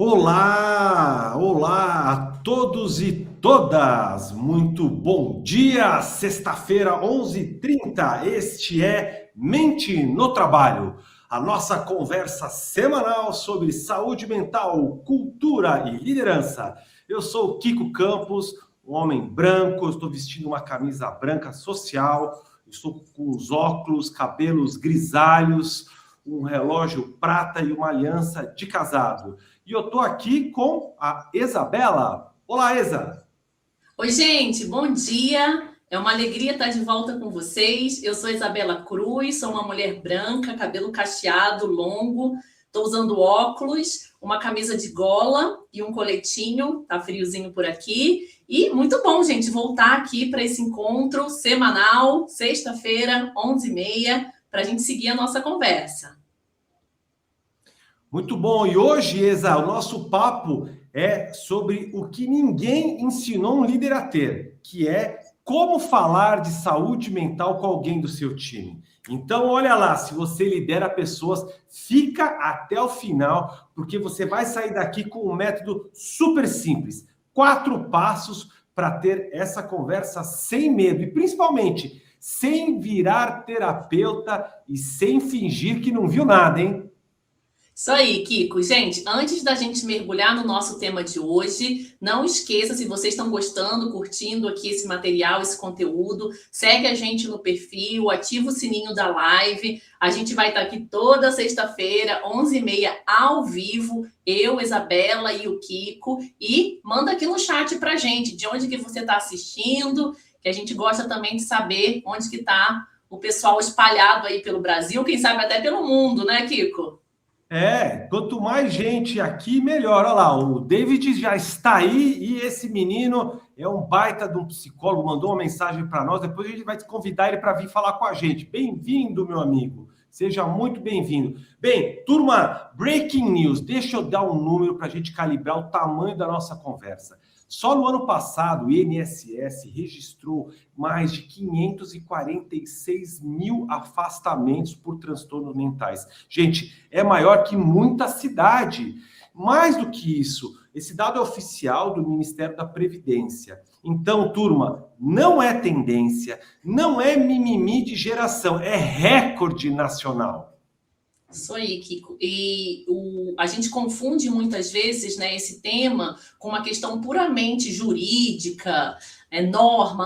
Olá, olá a todos e todas. Muito bom dia. Sexta-feira, 11h30. Este é Mente no Trabalho, a nossa conversa semanal sobre saúde mental, cultura e liderança. Eu sou o Kiko Campos, um homem branco, eu estou vestindo uma camisa branca social, estou com os óculos, cabelos grisalhos, um relógio prata e uma aliança de casado. E eu estou aqui com a Isabela. Olá, Isa. Oi, gente, bom dia. É uma alegria estar de volta com vocês. Eu sou Isabela Cruz, sou uma mulher branca, cabelo cacheado, longo. Estou usando óculos, uma camisa de gola e um coletinho. Tá friozinho por aqui. E muito bom, gente, voltar aqui para esse encontro semanal, sexta-feira, 11h30, para a gente seguir a nossa conversa. Muito bom. E hoje, Isa, o nosso papo é sobre o que ninguém ensinou um líder a ter, que é como falar de saúde mental com alguém do seu time. Então, olha lá, se você lidera pessoas, fica até o final, porque você vai sair daqui com um método super simples. 4 passos para ter essa conversa sem medo e, principalmente, sem virar terapeuta e sem fingir que não viu nada, hein? Isso aí, Kiko. Gente, antes da gente mergulhar no nosso tema de hoje, não esqueça, se vocês estão gostando, curtindo aqui esse material, esse conteúdo, segue a gente no perfil, ativa o sininho da live. A gente vai estar aqui toda sexta-feira, 11h30, ao vivo, eu, Isabela e o Kiko. E manda aqui no chat pra gente de onde que você está assistindo, que a gente gosta também de saber onde que está o pessoal espalhado aí pelo Brasil, quem sabe até pelo mundo, né, Kiko? Quanto mais gente aqui, melhor. Olha lá, o David já está aí e esse menino é um baita de um psicólogo, mandou uma mensagem para nós. Depois a gente vai te convidar ele para vir falar com a gente. Bem-vindo, meu amigo. Seja muito bem-vindo. Bem, turma, breaking news. Deixa eu dar um número para a gente calibrar o tamanho da nossa conversa. Só no ano passado, o INSS registrou mais de 546 mil afastamentos por transtornos mentais. Gente, é maior que muita cidade. Mais do que isso, esse dado é oficial do Ministério da Previdência. Então, turma, não é tendência, não é mimimi de geração, é recorde nacional. Isso aí, Kiko. A gente confunde muitas vezes, né, esse tema com uma questão puramente jurídica,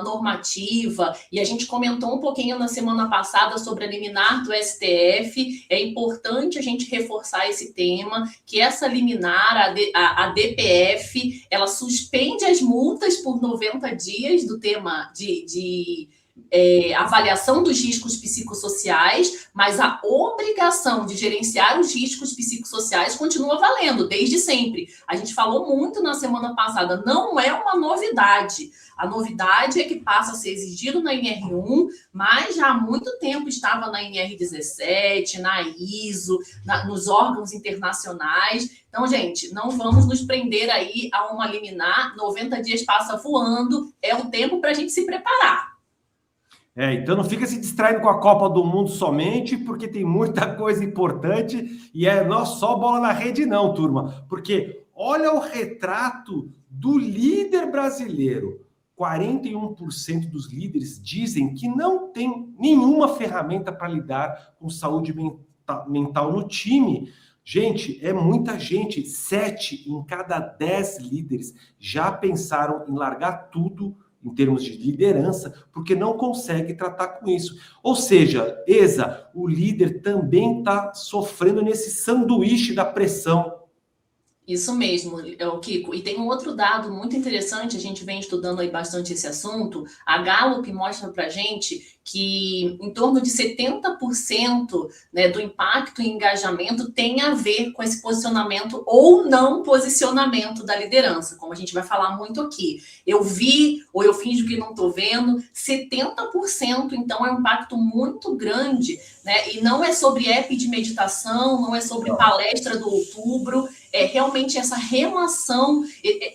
normativa, e a gente comentou um pouquinho na semana passada sobre a liminar do STF. É importante a gente reforçar esse tema, que essa liminar, a DPF, ela suspende as multas por 90 dias do tema de avaliação dos riscos psicossociais, mas a obrigação de gerenciar os riscos psicossociais continua valendo, desde sempre. A gente falou muito na semana passada, não é uma novidade. A novidade é que passa a ser exigido na NR1, mas já há muito tempo estava na NR17, na ISO, nos órgãos internacionais. Então, gente, não vamos nos prender aí a uma liminar, 90 dias passa voando, é o tempo para a gente se preparar. Então não fica se distraindo com a Copa do Mundo somente, porque tem muita coisa importante e não é só bola na rede não, turma. Porque olha o retrato do líder brasileiro. 41% dos líderes dizem que não tem nenhuma ferramenta para lidar com saúde mental no time. Gente, é muita gente. 7 em cada 10 líderes já pensaram em largar tudo em termos de liderança, porque não consegue tratar com isso. Ou seja, Isa, o líder também está sofrendo nesse sanduíche da pressão. Isso mesmo, Kiko. E tem um outro dado muito interessante, a gente vem estudando aí bastante esse assunto. A Gallup mostra para a gente que em torno de 70%, né, do impacto e engajamento tem a ver com esse posicionamento ou não posicionamento da liderança, como a gente vai falar muito aqui. Eu vi ou eu finjo que não estou vendo, 70%, então é um impacto muito grande, né? E não é sobre app de meditação, não é sobre palestra do outubro, é realmente essa relação,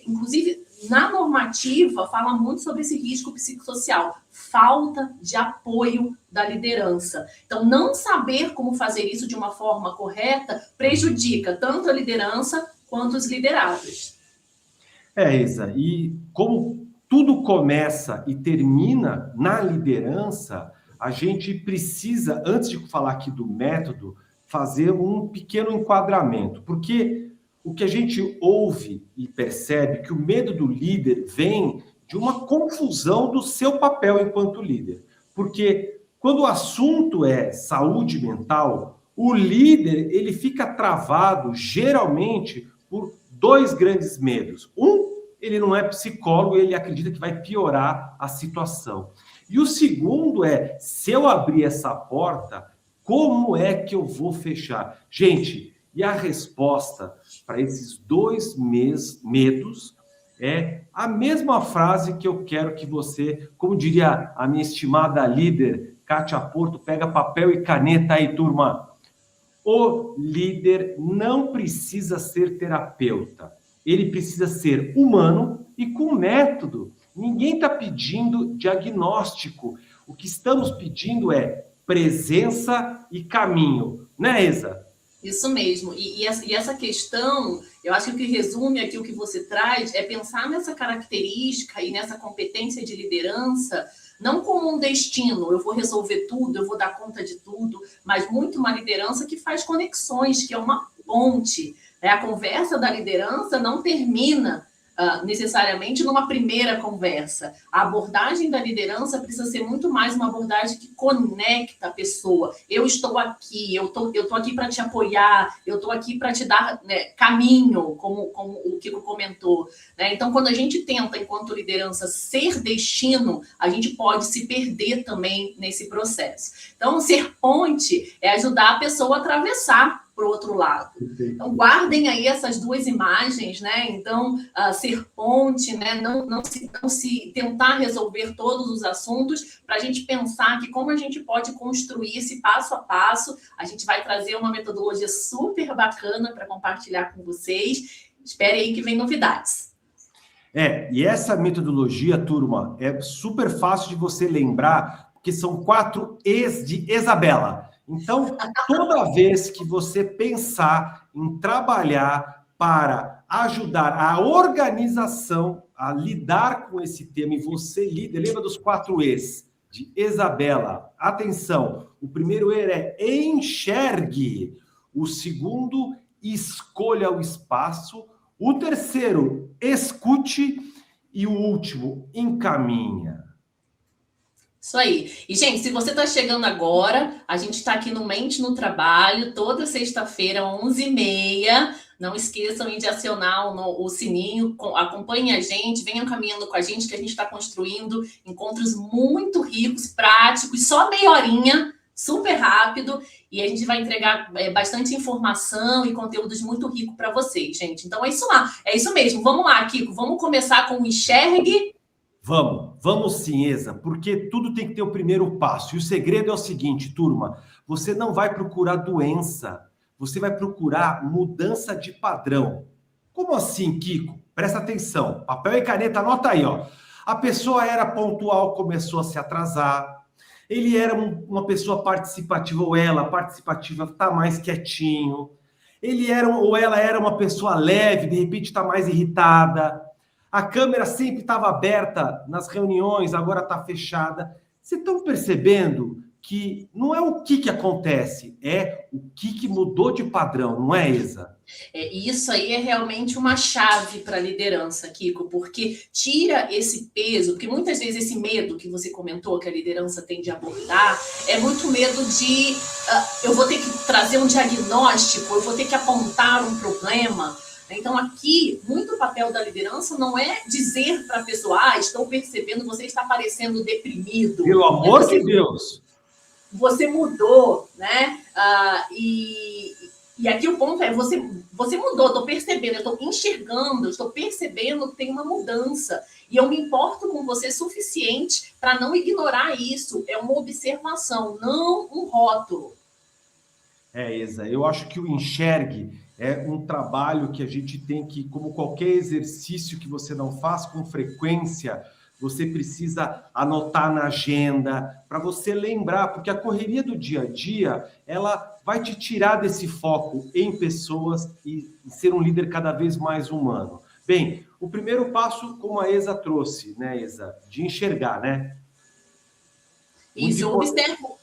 inclusive na normativa fala muito sobre esse risco psicossocial, falta de apoio da liderança. Então, não saber como fazer isso de uma forma correta prejudica tanto a liderança quanto os liderados. Isa, e como tudo começa e termina na liderança, a gente precisa, antes de falar aqui do método, fazer um pequeno enquadramento, porque o que a gente ouve e percebe que o medo do líder vem de uma confusão do seu papel enquanto líder. Porque quando o assunto é saúde mental, o líder ele fica travado geralmente por dois grandes medos. Ele não é psicólogo, ele acredita que vai piorar a situação. E o segundo é, se eu abrir essa porta, como é que eu vou fechar? Gente, e a resposta para esses dois medos é a mesma frase que eu quero que você, como diria a minha estimada líder, Kátia Porto, pega papel e caneta aí, turma. O líder não precisa ser terapeuta. Ele precisa ser humano e com método. Ninguém está pedindo diagnóstico. O que estamos pedindo é presença e caminho. Né, Isa? Isso mesmo. E essa questão, eu acho que o que resume aqui o que você traz é pensar nessa característica e nessa competência de liderança não como um destino, eu vou resolver tudo, eu vou dar conta de tudo, mas muito uma liderança que faz conexões, que é uma ponte. A conversa da liderança não termina necessariamente numa primeira conversa. A abordagem da liderança precisa ser muito mais uma abordagem que conecta a pessoa. Eu estou aqui, eu tô aqui para te apoiar, eu estou aqui para te dar, né, caminho, como o Kiko comentou. Né? Então, quando a gente tenta, enquanto liderança, ser destino, a gente pode se perder também nesse processo. Então, ser ponte é ajudar a pessoa a atravessar para o outro lado. Então, guardem aí essas duas imagens, né? Então, ser ponte, né? Não se tentar resolver todos os assuntos, para a gente pensar que como a gente pode construir esse passo a passo, a gente vai trazer uma metodologia super bacana para compartilhar com vocês. Espere aí que vem novidades. E essa metodologia, turma, é super fácil de você lembrar, porque são 4 E's de Isabela. Então, toda vez que você pensar em trabalhar para ajudar a organização a lidar com esse tema, e você lida, lembra dos 4 E's de Isabela? Atenção, o primeiro E é enxergue, o segundo, escolha o espaço, o terceiro, escute, e o último, encaminha. Isso aí. E, gente, se você está chegando agora, a gente está aqui no Mente no Trabalho, toda sexta-feira, 11h30. Não esqueçam de acionar o sininho, acompanhem a gente, venham caminhando com a gente, que a gente está construindo encontros muito ricos, práticos, só meia horinha, super rápido, e a gente vai entregar bastante informação e conteúdos muito ricos para vocês, gente. Então, é isso lá. É isso mesmo. Vamos lá, Kiko. Vamos começar com o enxergue. Vamos sim, Isa, porque tudo tem que ter o primeiro passo. E o segredo é o seguinte, turma, você não vai procurar doença, você vai procurar mudança de padrão. Como assim, Kiko? Presta atenção, papel e caneta, anota aí, ó. A pessoa era pontual, começou a se atrasar, ele era uma pessoa participativa, ou ela participativa, tá mais quietinho, ele era ou ela era uma pessoa leve, de repente está mais irritada. A câmera sempre estava aberta nas reuniões, agora está fechada. Vocês estão percebendo que não é o que acontece, é o que mudou de padrão, não é, Isa? Isso aí é realmente uma chave para a liderança, Kiko, porque tira esse peso, porque muitas vezes esse medo que você comentou que a liderança tem de abordar, é muito medo de eu vou ter que trazer um diagnóstico, eu vou ter que apontar um problema. Então, aqui, muito o papel da liderança não é dizer para a pessoa, estou percebendo, você está parecendo deprimido. Pelo amor de Deus! Você mudou, né? E aqui o ponto é, você mudou, estou percebendo, eu estou enxergando, estou percebendo que tem uma mudança. E eu me importo com você suficiente para não ignorar isso. É uma observação, não um rótulo. Isa, eu acho que o enxergue é um trabalho que a gente tem que, como qualquer exercício que você não faz com frequência, você precisa anotar na agenda, para você lembrar, porque a correria do dia a dia, ela vai te tirar desse foco em pessoas e ser um líder cada vez mais humano. Bem, o primeiro passo, como a Eza trouxe, né, Eza, de enxergar, né? Isso,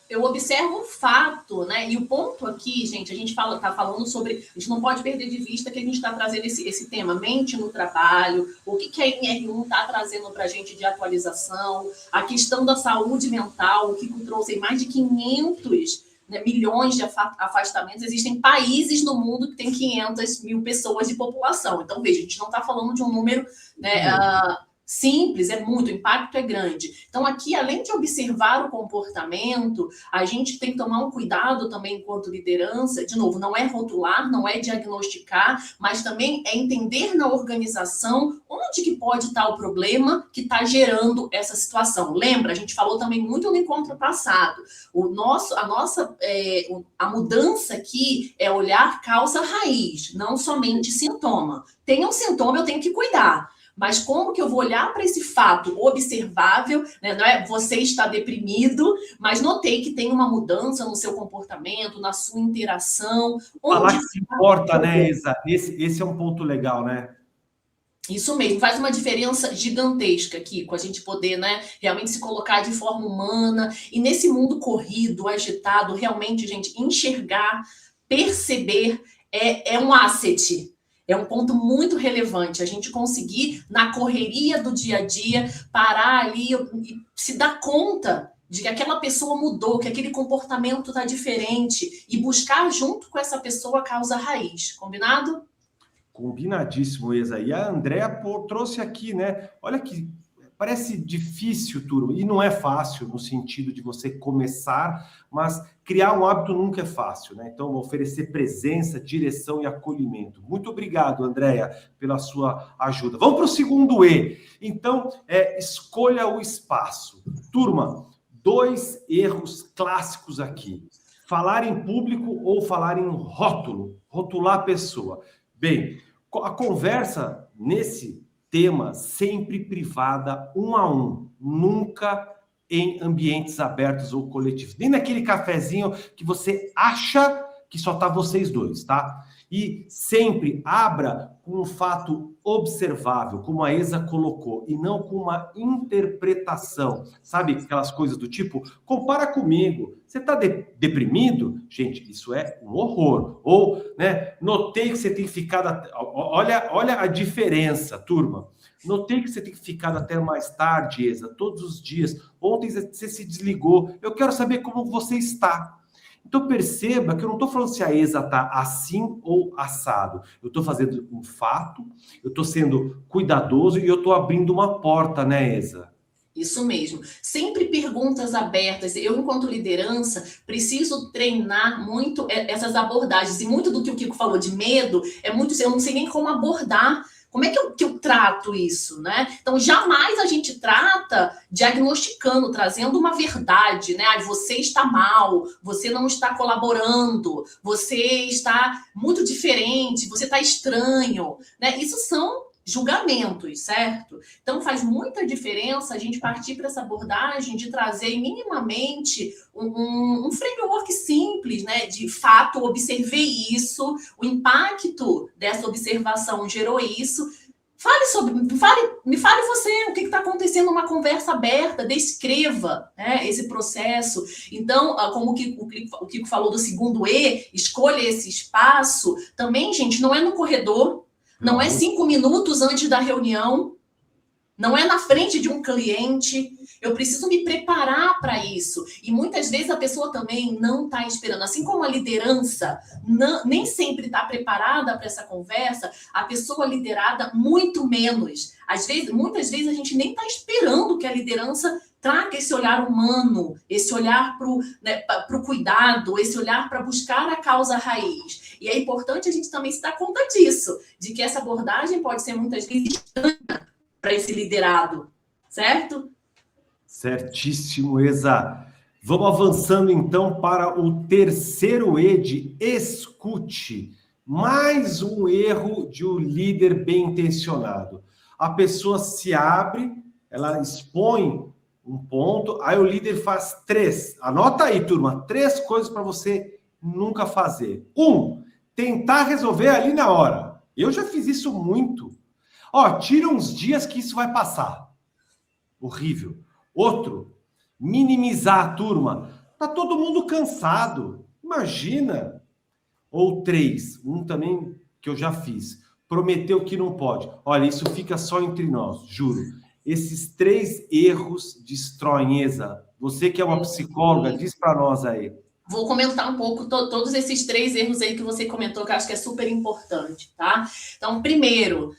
eu observo o fato, né? E o ponto aqui, gente, a gente tá falando sobre. A gente não pode perder de vista que a gente está trazendo esse tema, mente no trabalho, o que a NR1 está trazendo para a gente de atualização, a questão da saúde mental, o que trouxe mais de 500 milhões de afastamentos. Existem países no mundo que tem 500 mil pessoas de população. Então, veja, a gente não está falando de um número, né, simples, é muito, o impacto é grande. Então, aqui, além de observar o comportamento, a gente tem que tomar um cuidado também enquanto liderança. De novo, não é rotular, não é diagnosticar, mas também é entender na organização onde que pode estar o problema que está gerando essa situação. Lembra, a gente falou também muito no encontro passado, a mudança aqui é olhar causa raiz, não somente sintoma. Tem um sintoma, eu tenho que cuidar. Mas como que eu vou olhar para esse fato observável, né? Não é você está deprimido, mas notei que tem uma mudança no seu comportamento, na sua interação. Falar que se importa, né, Isa? Esse é um ponto legal, né? Isso mesmo, faz uma diferença gigantesca aqui, com a gente poder, né, realmente se colocar de forma humana. E nesse mundo corrido, agitado, realmente, gente, enxergar, perceber é um asset. É um ponto muito relevante, a gente conseguir, na correria do dia a dia, parar ali e se dar conta de que aquela pessoa mudou, que aquele comportamento está diferente e buscar junto com essa pessoa a causa raiz. Combinado? Combinadíssimo, Eza. E a Andrea trouxe aqui, né? Olha que parece difícil, turma, e não é fácil no sentido de você começar, mas criar um hábito nunca é fácil, né? Então, oferecer presença, direção e acolhimento. Muito obrigado, Andrea, pela sua ajuda. Vamos para o segundo E. Então, escolha o espaço. Turma, 2 erros clássicos aqui. Falar em público ou falar em rótulo, rotular a pessoa. Bem, a conversa nesse tema sempre privada, 1 a 1, nunca em ambientes abertos ou coletivos, nem naquele cafezinho que você acha que só tá vocês dois, tá? E sempre abra com um fato observável, como a Eza colocou, e não com uma interpretação. Sabe aquelas coisas do tipo, compara comigo, você tá deprimido? Gente, isso é um horror. Ou, né, notei que você tem ficado... Olha a diferença, turma. Notei que você tem ficado até mais tarde, Eza, todos os dias. Ontem você se desligou. Eu quero saber como você está. Então perceba que eu não estou falando se a Eza está assim ou assado. Eu estou fazendo um fato, eu estou sendo cuidadoso e eu estou abrindo uma porta, né, Eza? Isso mesmo. Sempre perguntas abertas. Eu, enquanto liderança, preciso treinar muito essas abordagens. E muito do que o Kiko falou de medo, eu não sei nem como abordar. Como é que eu trato isso, né? Então, jamais a gente trata diagnosticando, trazendo uma verdade, né? Ah, você está mal, você não está colaborando, você está muito diferente, você está estranho, né? Isso são julgamentos, certo? Então, faz muita diferença a gente partir para essa abordagem de trazer minimamente um framework simples, né? De fato, observei isso, o impacto dessa observação gerou isso. Me fale você o que está acontecendo, uma conversa aberta, descreva, né, esse processo. Então, como o Kiko falou do segundo E, escolha esse espaço. Também, gente, não é no corredor, não é 5 minutos antes da reunião, não é na frente de um cliente. Eu preciso me preparar para isso. E muitas vezes a pessoa também não está esperando. Assim como a liderança nem sempre está preparada para essa conversa, a pessoa liderada muito menos. Muitas vezes a gente nem está esperando que a liderança traga esse olhar humano, esse olhar para o cuidado, esse olhar para buscar a causa raiz. E é importante a gente também se dar conta disso, de que essa abordagem pode ser muitas vezes estranha para esse liderado, certo? Certíssimo, Eza. Vamos avançando então para o terceiro E de escute. Mais um erro de um líder bem intencionado. A pessoa se abre ela expõe um ponto, aí o líder faz 3. Anota aí, turma, 3 coisas para você nunca fazer. 1, tentar resolver ali na hora. Eu já fiz isso muito. Ó, tira uns dias que isso vai passar. Horrível. Outro, minimizar a turma. Tá todo mundo cansado. Imagina. Ou 3, um também que eu já fiz. Prometeu que não pode. Olha, isso fica só entre nós, juro. Esses 3 erros destroem, Eza. Você que é uma psicóloga, diz para nós aí. Vou comentar um pouco todos esses 3 erros aí que você comentou, que eu acho que é super importante, tá? Então, primeiro,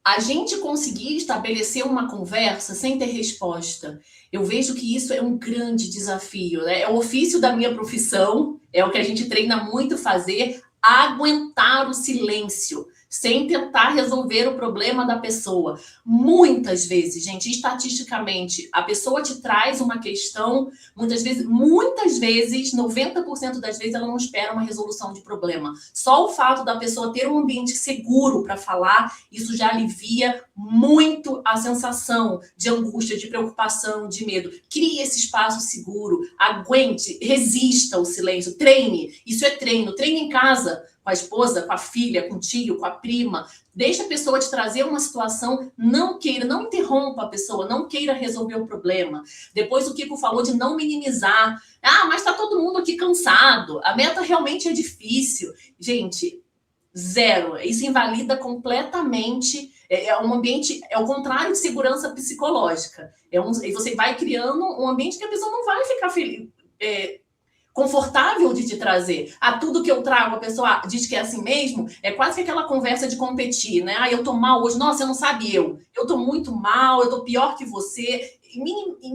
a gente conseguir estabelecer uma conversa sem ter resposta. Eu vejo que isso é um grande desafio, né? É o ofício da minha profissão, é o que a gente treina muito fazer, aguentar o silêncio, sem tentar resolver o problema da pessoa. Muitas vezes, gente, estatisticamente, a pessoa te traz uma questão, muitas vezes, 90% das vezes, ela não espera uma resolução de problema. Só o fato da pessoa ter um ambiente seguro para falar, isso já alivia muito a sensação de angústia, de preocupação, de medo. Crie esse espaço seguro, aguente, resista ao silêncio, treine. Isso é treino. Treine em casa, com a esposa, com a filha, com o tio, com a prima. Deixa a pessoa te trazer uma situação, não interrompa a pessoa, não queira resolver o problema. Depois o Kiko falou de não minimizar. Mas tá todo mundo aqui cansado, a meta realmente é difícil. Gente, 0. Isso invalida completamente, é um ambiente, é o contrário de segurança psicológica. E você vai criando um ambiente que a pessoa não vai ficar feliz, confortável de te trazer. Tudo que eu trago, a pessoa diz que é assim mesmo, é quase que aquela conversa de competir, né? Eu tô mal hoje, nossa, você não sabe eu tô muito mal, eu tô pior que você, me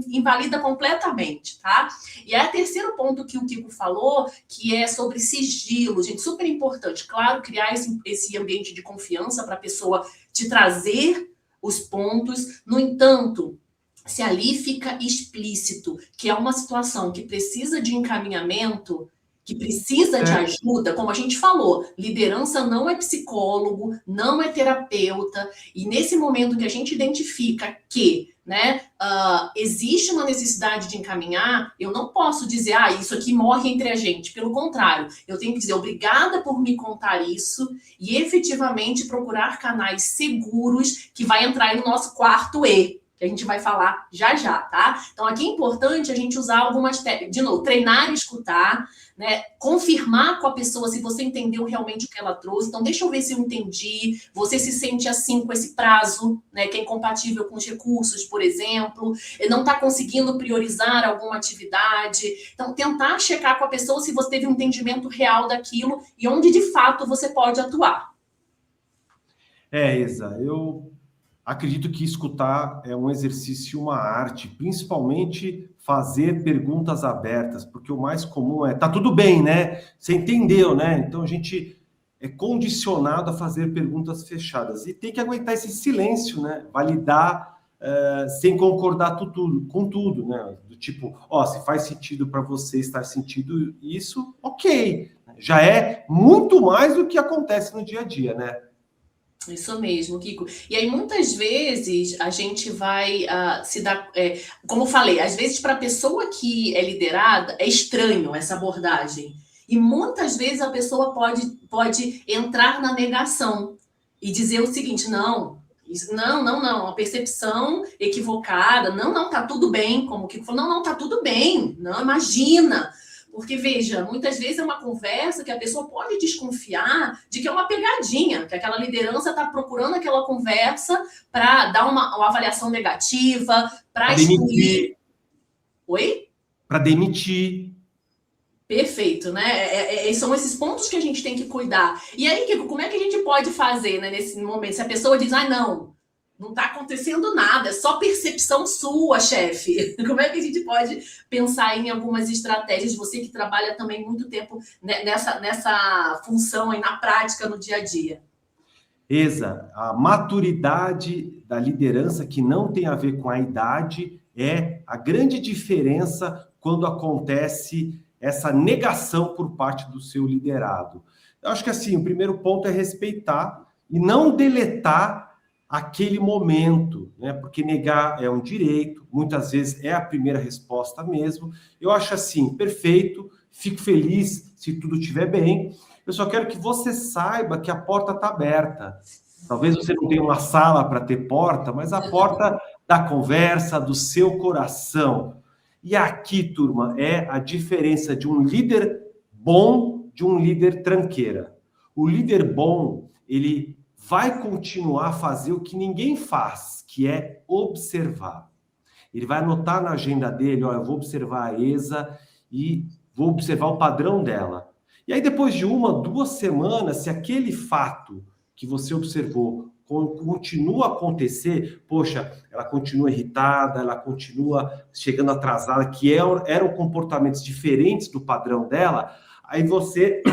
invalida completamente, tá? E aí, o terceiro ponto que o Kiko falou, que é sobre sigilo, gente, super importante, claro, criar esse ambiente de confiança para a pessoa te trazer os pontos, no entanto, se ali fica explícito que é uma situação que precisa de encaminhamento, que precisa de ajuda, como a gente falou, liderança não é psicólogo, não é terapeuta, e nesse momento que a gente identifica que, existe uma necessidade de encaminhar, eu não posso dizer, isso aqui morre entre a gente. Pelo contrário, eu tenho que dizer obrigada por me contar isso e efetivamente procurar canais seguros que vai entrar aí no nosso quarto E, que a gente vai falar já, tá? Então, aqui é importante a gente usar algumas técnicas. De novo, treinar e escutar, né? Confirmar com a pessoa se você entendeu realmente o que ela trouxe. Então, deixa eu ver se eu entendi. Você se sente assim com esse prazo, né? Que é incompatível com os recursos, por exemplo. Não está conseguindo priorizar alguma atividade. Então, tentar checar com a pessoa se você teve um entendimento real daquilo e onde, de fato, você pode atuar. Isa, eu acredito que escutar é um exercício, uma arte, principalmente fazer perguntas abertas, porque o mais comum tá tudo bem, né? Você entendeu, né? Então a gente é condicionado a fazer perguntas fechadas e tem que aguentar esse silêncio, né? Validar sem concordar com tudo, né? Do tipo, se faz sentido para você estar sentindo isso, ok. Já é muito mais do que acontece no dia a dia, né? Isso mesmo, Kiko. E aí, muitas vezes, a gente vai se dar... como eu falei, às vezes, para a pessoa que é liderada, é estranho essa abordagem. E muitas vezes a pessoa pode entrar na negação e dizer o seguinte, não, uma percepção equivocada, não, tá tudo bem, como o Kiko falou, não, tá tudo bem, não, imagina... Porque, veja, muitas vezes é uma conversa que a pessoa pode desconfiar de que é uma pegadinha, que aquela liderança está procurando aquela conversa para dar uma avaliação negativa, para excluir... Oi? Para demitir. Perfeito, né? São esses pontos que a gente tem que cuidar. E aí, Kiko, como é que a gente pode fazer, né, nesse momento? Se a pessoa diz, não está acontecendo nada, é só percepção sua, chefe. Como é que a gente pode pensar em algumas estratégias? Você que trabalha também muito tempo nessa função aí na prática, no dia a dia. Eza, a maturidade da liderança, que não tem a ver com a idade, é a grande diferença quando acontece essa negação por parte do seu liderado. Eu acho que assim, o primeiro ponto é respeitar e não deletar aquele momento, né? Porque negar é um direito, muitas vezes é a primeira resposta mesmo. Eu acho assim, perfeito, fico feliz se tudo estiver bem. Eu só quero que você saiba que a porta está aberta. Talvez você não tenha uma sala para ter porta, mas a porta da conversa, do seu coração. E aqui, turma, é a diferença de um líder bom de um líder tranqueira. O líder bom, ele vai continuar a fazer o que ninguém faz, que é observar. Ele vai anotar na agenda dele, ó, eu vou observar a ESA e vou observar o padrão dela. E aí, depois de 1, 2 semanas, se aquele fato que você observou continua a acontecer, poxa, ela continua irritada, ela continua chegando atrasada, que eram comportamentos diferentes do padrão dela, aí você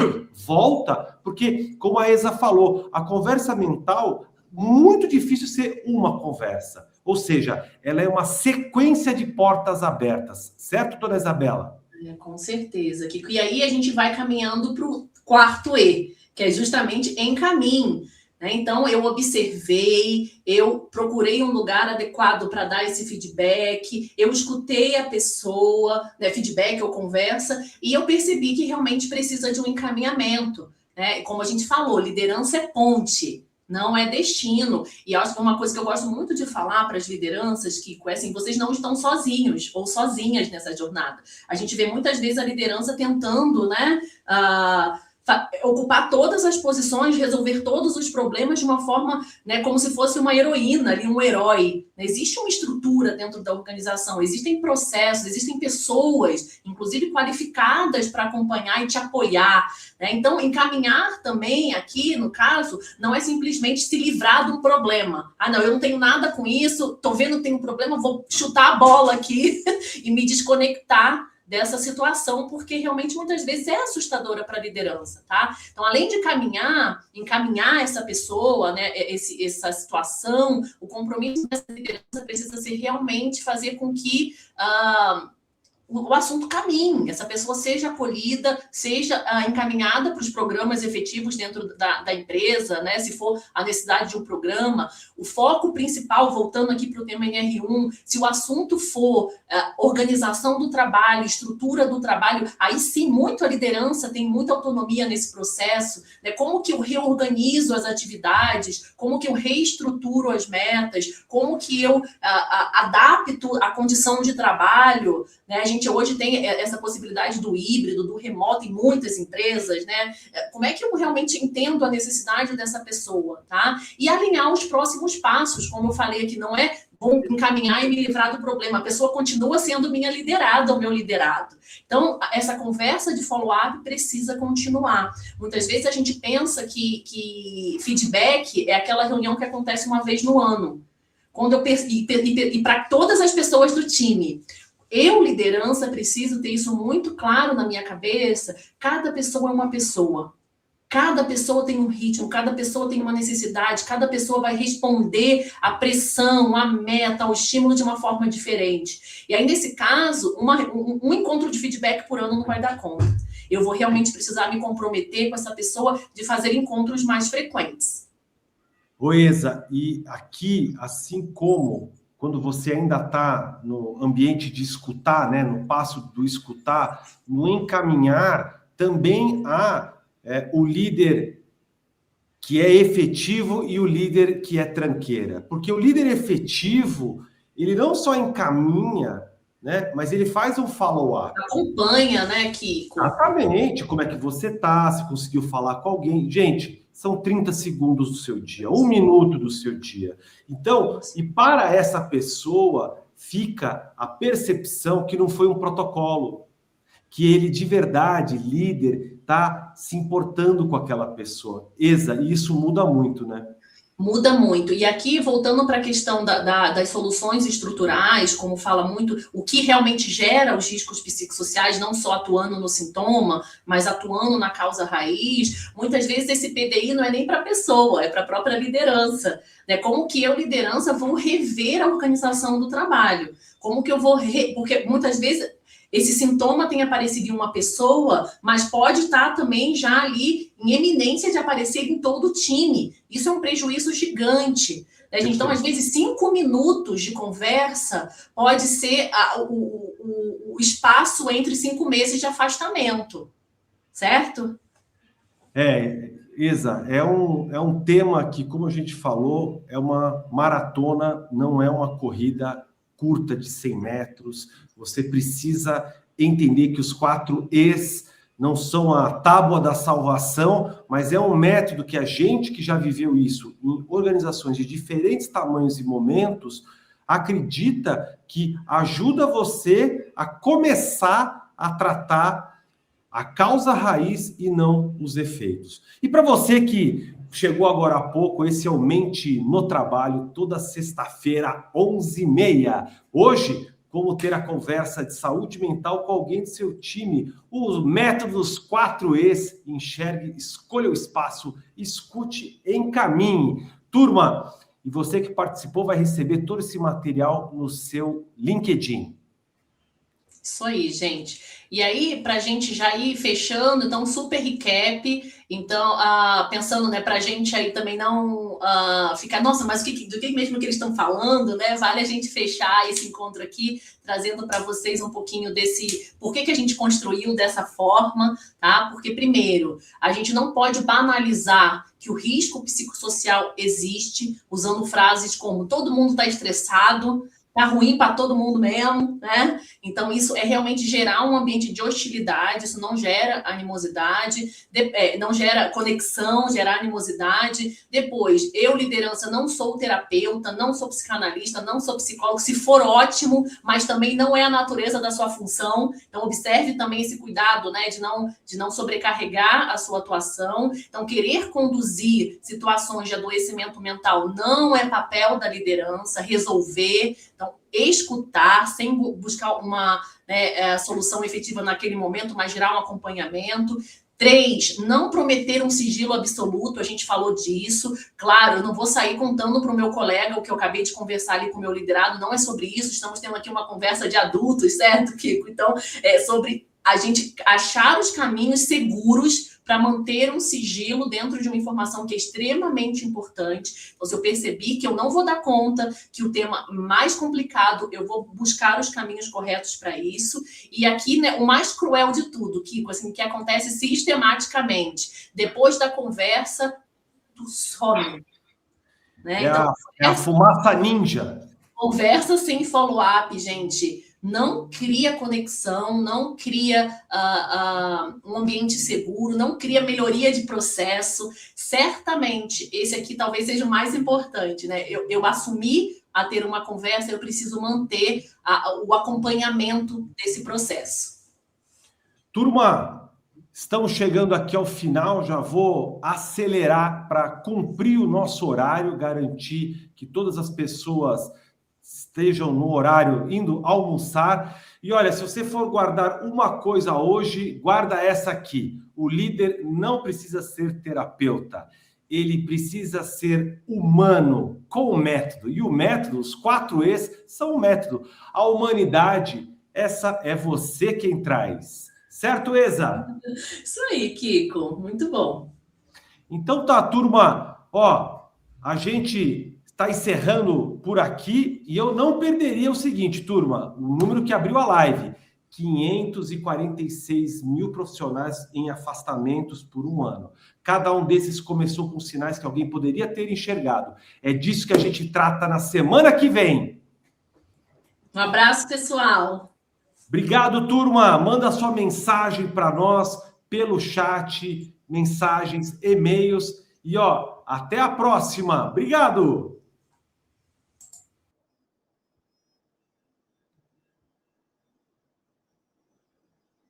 volta, porque, como a Esa falou, a conversa mental, muito difícil ser uma conversa. Ou seja, ela é uma sequência de portas abertas. Certo, dona Isabela? Com certeza, Kiko. E aí a gente vai caminhando para o 4 E, que é justamente encaminhe. Então, eu observei, eu procurei um lugar adequado para dar esse feedback, eu escutei a pessoa, né, feedback ou conversa, e eu percebi que realmente precisa de um encaminhamento. Né? Como a gente falou, liderança é ponte, não é destino. E acho que uma coisa que eu gosto muito de falar para as lideranças, que é assim, vocês não estão sozinhos ou sozinhas nessa jornada. A gente vê muitas vezes a liderança tentando, né, ocupar todas as posições, resolver todos os problemas de uma forma, né, como se fosse uma heroína, ali, um herói. Existe uma estrutura dentro da organização, existem processos, existem pessoas, inclusive qualificadas para acompanhar e te apoiar. Né? Então, encaminhar também aqui, no caso, não é simplesmente se livrar de um problema. Ah, não, eu não tenho nada com isso, estou vendo que tem um problema, vou chutar a bola aqui e me desconectar dessa situação, porque realmente muitas vezes é assustadora para a liderança, tá? Então, além de encaminhar essa pessoa, né, essa situação, o compromisso dessa liderança precisa ser realmente fazer com que o assunto caminhe, essa pessoa seja acolhida, seja encaminhada para os programas efetivos dentro da empresa, né? Se for a necessidade de um programa, o foco principal, voltando aqui para o tema NR1, se o assunto for organização do trabalho, estrutura do trabalho, aí sim, muito a liderança tem muita autonomia nesse processo, né? Como que eu reorganizo as atividades, como que eu reestruturo as metas, como que eu adapto a condição de trabalho, né? A gente hoje tem essa possibilidade do híbrido, do remoto em muitas empresas, né? Como é que eu realmente entendo a necessidade dessa pessoa, tá? E alinhar os próximos passos, como eu falei aqui, não é vou encaminhar e me livrar do problema, a pessoa continua sendo minha liderada, o meu liderado. Então, essa conversa de follow-up precisa continuar. Muitas vezes a gente pensa que feedback é aquela reunião que acontece uma vez no ano, e para todas as pessoas do time. Eu, liderança, preciso ter isso muito claro na minha cabeça. Cada pessoa é uma pessoa. Cada pessoa tem um ritmo, cada pessoa tem uma necessidade, cada pessoa vai responder à pressão, à meta, ao estímulo de uma forma diferente. E aí, nesse caso, um encontro de feedback por ano não vai dar conta. Eu vou realmente precisar me comprometer com essa pessoa de fazer encontros mais frequentes. Oi, Esa, e aqui, assim como quando você ainda está no ambiente de escutar, né, no passo do escutar, no encaminhar, também há o líder que é efetivo e o líder que é tranqueira. Porque o líder efetivo, ele não só encaminha, né, mas ele faz um follow-up. Acompanha, né, Kiko? Exatamente, como é que você está, se conseguiu falar com alguém. Gente, são 30 segundos do seu dia, 1 minuto do seu dia. Então, e para essa pessoa, fica a percepção que não foi um protocolo, que ele, de verdade, líder, está se importando com aquela pessoa. Esa, e isso muda muito, né? Muda muito. E aqui, voltando para a questão das soluções estruturais, como fala muito, o que realmente gera os riscos psicossociais, não só atuando no sintoma, mas atuando na causa raiz, muitas vezes esse PDI não é nem para a pessoa, é para a própria liderança. Né? Como que eu, liderança, vou rever a organização do trabalho? Como que eu vou... Porque muitas vezes... Esse sintoma tem aparecido em uma pessoa, mas pode estar também já ali em eminência de aparecer em todo o time. Isso é um prejuízo gigante. Né, gente? Então, às vezes, 5 minutos de conversa pode ser o espaço entre 5 meses de afastamento, certo? Isa, é um tema que, como a gente falou, é uma maratona, não é uma corrida curta de 100 metros. Você precisa entender que os 4 E's não são a tábua da salvação, mas é um método que a gente que já viveu isso em organizações de diferentes tamanhos e momentos, acredita que ajuda você a começar a tratar a causa raiz e não os efeitos. E para você que chegou agora há pouco, esse é o Mente no Trabalho, toda sexta-feira, 11h30. Hoje, como ter a conversa de saúde mental com alguém do seu time, os métodos 4 E's, enxergue, escolha o espaço, escute, encaminhe. Turma, e você que participou vai receber todo esse material no seu LinkedIn. Isso aí, gente. E aí, para a gente já ir fechando, então, super recap. Então, pensando, né, para a gente aí também não ficar, nossa, mas do que mesmo que eles estão falando, né? Vale a gente fechar esse encontro aqui, trazendo para vocês um pouquinho desse, por que a gente construiu dessa forma, tá? Porque, primeiro, a gente não pode banalizar que o risco psicossocial existe, usando frases como todo mundo está estressado, tá ruim para todo mundo mesmo, né? Então, isso é realmente gerar um ambiente de hostilidade, isso não gera animosidade, não gera conexão, gera animosidade. Depois, eu, liderança, não sou terapeuta, não sou psicanalista, não sou psicólogo, se for ótimo, mas também não é a natureza da sua função. Então, observe também esse cuidado, né, de não sobrecarregar a sua atuação. Então, querer conduzir situações de adoecimento mental não é papel da liderança, resolver. Então, escutar, sem buscar uma solução efetiva naquele momento, mas gerar um acompanhamento. 3, não prometer um sigilo absoluto, a gente falou disso. Claro, eu não vou sair contando para o meu colega o que eu acabei de conversar ali com o meu liderado, não é sobre isso, estamos tendo aqui uma conversa de adultos, certo, Kiko? Então, é sobre a gente achar os caminhos seguros para manter um sigilo dentro de uma informação que é extremamente importante. Então, se eu percebi que eu não vou dar conta, que o tema mais complicado, eu vou buscar os caminhos corretos para isso. E aqui, né, o mais cruel de tudo, Kiko, assim, que acontece sistematicamente. Depois da conversa, tu some. Né? Então, é a fumaça ninja. Conversa sem follow-up, gente. Não cria conexão, não cria um ambiente seguro, não cria melhoria de processo. Certamente, esse aqui talvez seja o mais importante, né? Eu assumi a ter uma conversa, eu preciso manter o acompanhamento desse processo. Turma, estamos chegando aqui ao final, já vou acelerar para cumprir o nosso horário, garantir que todas as pessoas estejam no horário indo almoçar. E olha, se você for guardar uma coisa hoje, guarda essa aqui. O líder não precisa ser terapeuta. Ele precisa ser humano, com o método. E o método, os 4 E's, são o método. A humanidade, essa é você quem traz. Certo, Isa? Isso aí, Kiko. Muito bom. Então tá, turma. Ó, a gente está encerrando por aqui e eu não perderia o seguinte, turma, o número que abriu a live, 546 mil profissionais em afastamentos por um ano. Cada um desses começou com sinais que alguém poderia ter enxergado. É disso que a gente trata na semana que vem. Um abraço, pessoal. Obrigado, turma. Manda sua mensagem para nós pelo chat, mensagens, e-mails. E, ó, até a próxima. Obrigado!